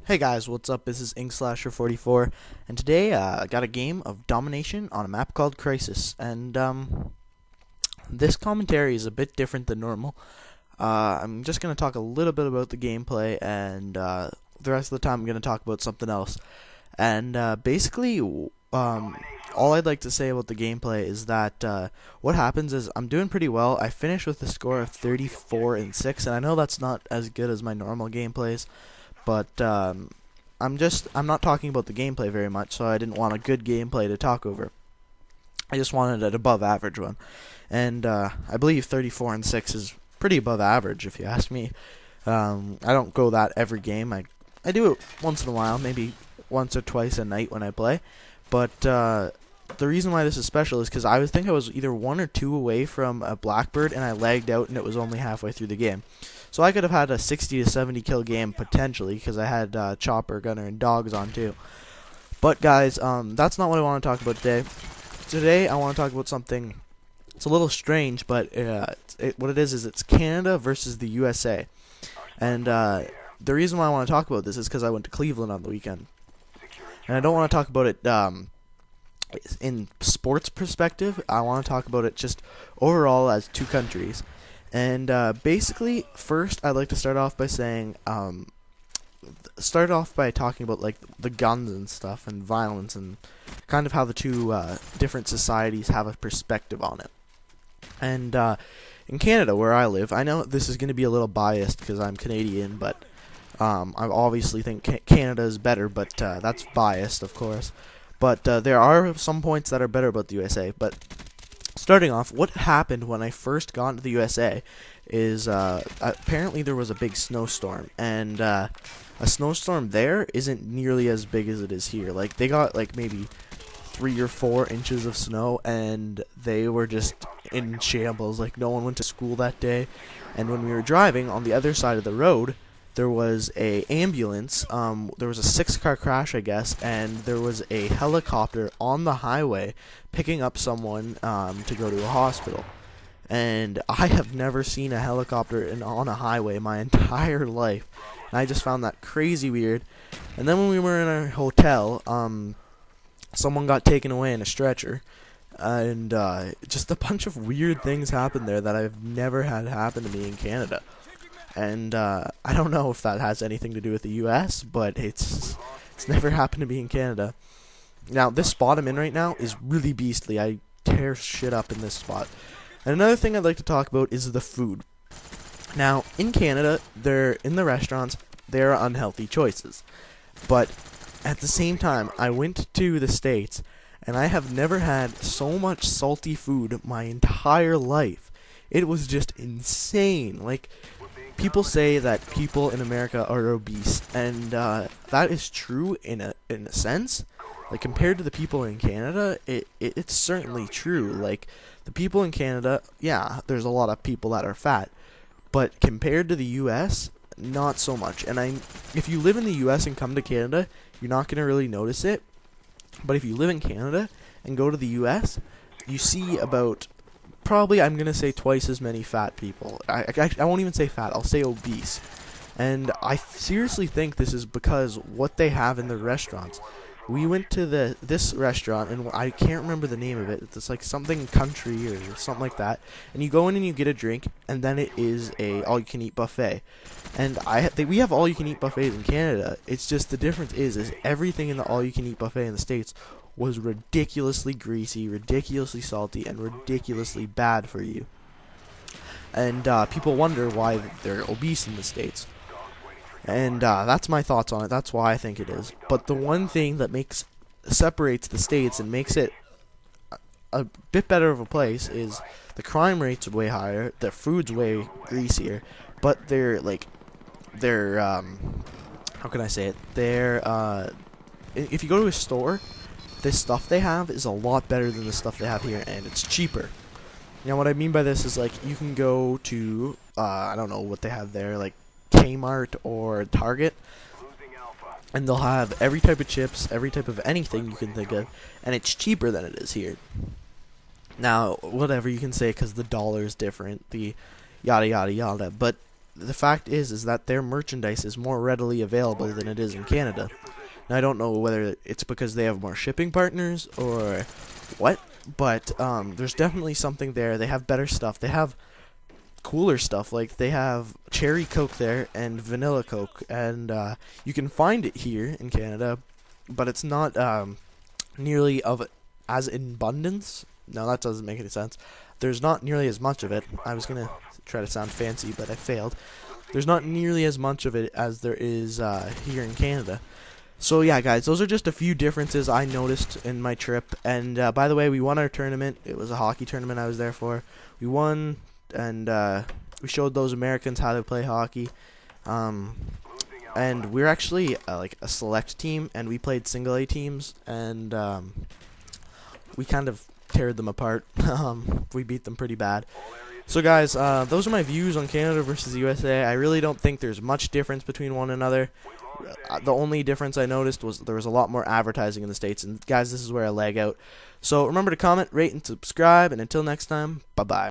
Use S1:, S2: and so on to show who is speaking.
S1: Hey guys, what's up? This is InkSlasher44, and today I got a game of domination on a map called Crisis, and this commentary is a bit different than normal. I'm just going to talk a little bit about the gameplay, and the rest of the time I'm going to talk about something else. And basically, all I'd like to say about the gameplay is that what happens is I'm doing pretty well. I finished with a score of 34-6, and I know that's not as good as my normal gameplays. But I'm not talking about the gameplay very much, so I didn't want a good gameplay to talk over. I just wanted an above average one, and I believe 34-6 is pretty above average if you ask me. I don't go that every game. I do it once in a while, maybe once or twice a night when I play. But the reason why this is special is because I think I was either 1 or 2 away from a Blackbird, and I lagged out, and it was only halfway through the game. So I could have had a 60 to 70 kill game potentially because I had Chopper, Gunner, and Dogs on too. But guys, that's not what I want to talk about today. Today I want to talk about something. It's a little strange, but what it is it's Canada versus the USA. And the reason why I want to talk about this is because I went to Cleveland on the weekend, and I don't want to talk about it in sports perspective. I want to talk about it just overall as two countries. And basically, first, I'd like to start off by saying, talking about like the guns and stuff and violence and kind of how the two different societies have a perspective on it. And in Canada, where I live, I know this is going to be a little biased because I'm Canadian, but I obviously think Canada is better, but that's biased, of course. But there are some points that are better about the USA, but starting off, what happened when I first got into the USA is apparently there was a big snowstorm, and a snowstorm there isn't nearly as big as it is here. Like, they got like maybe 3 or 4 inches of snow, and they were just in shambles. Like, no one went to school that day. And when we were driving on the other side of the road, there was a ambulance, there was a 6-car crash, I guess, and there was a helicopter on the highway picking up someone to go to a hospital. And I have never seen a helicopter on a highway my entire life, and I just found that crazy weird. And then when we were in our hotel, someone got taken away in a stretcher, and just a bunch of weird things happened there that I've never had happen to me in Canada. And I don't know if that has anything to do with the U.S., but it's never happened to me in Canada. Now, this spot I'm in right now is really beastly. I tear shit up in this spot. And another thing I'd like to talk about is the food. Now, in Canada, in the restaurants, there are unhealthy choices. But at the same time, I went to the States, and I have never had so much salty food my entire life. It was just insane. Like, people say that people in America are obese, and that is true in a sense. Like, compared to the people in Canada, it's certainly true. Like, the people in Canada, yeah, there's a lot of people that are fat, but compared to the U.S., not so much. And if you live in the U.S. and come to Canada, you're not going to really notice it. But if you live in Canada and go to the U.S., you see about probably, I'm going to say, twice as many fat people. I won't even say fat, I'll say obese. And I seriously think this is because what they have in the restaurants. We went to this restaurant, and I can't remember the name of it. It's like something country or something like that. And you go in and you get a drink, and then it is a all-you-can-eat buffet. And we have all-you-can-eat buffets in Canada. It's just the difference is everything in the all-you-can-eat buffet in the States was ridiculously greasy, ridiculously salty, and ridiculously bad for you. And people wonder why they're obese in the States. And that's my thoughts on it. That's why I think it is. But the one thing that separates the States and makes it a bit better of a place is the crime rate's way higher, their food's way greasier, but how can I say it? If you go to a store, the stuff they have is a lot better than the stuff they have here, and it's cheaper. Now, what I mean by this is, like, you can go to, I don't know what they have there, like Kmart or Target, and they'll have every type of chips, every type of anything you can think of, and it's cheaper than it is here. Now, whatever you can say because the dollar is different, the yada yada yada, but the fact is that their merchandise is more readily available than it is in Canada. Now, I don't know whether it's because they have more shipping partners or what, but there's definitely something there. They have better stuff. They have cooler stuff. Like, they have cherry Coke there and vanilla Coke, and you can find it here in Canada, but it's not nearly of as in abundance. No, that doesn't make any sense. There's not nearly as much of it. I was gonna try to sound fancy, but I failed. There's not nearly as much of it as there is here in Canada. So yeah, guys, those are just a few differences I noticed in my trip. And by the way, we won our tournament. It was a hockey tournament I was there for. We won, and we showed those Americans how to play hockey. And we're actually like a select team, and we played single A teams, and we kind of teared them apart. We beat them pretty bad. So guys, those are my views on Canada versus the USA. I really don't think there's much difference between one another. The only difference I noticed was there was a lot more advertising in the States. And guys, this is where I lag out. So remember to comment, rate, and subscribe. And until next time, bye-bye.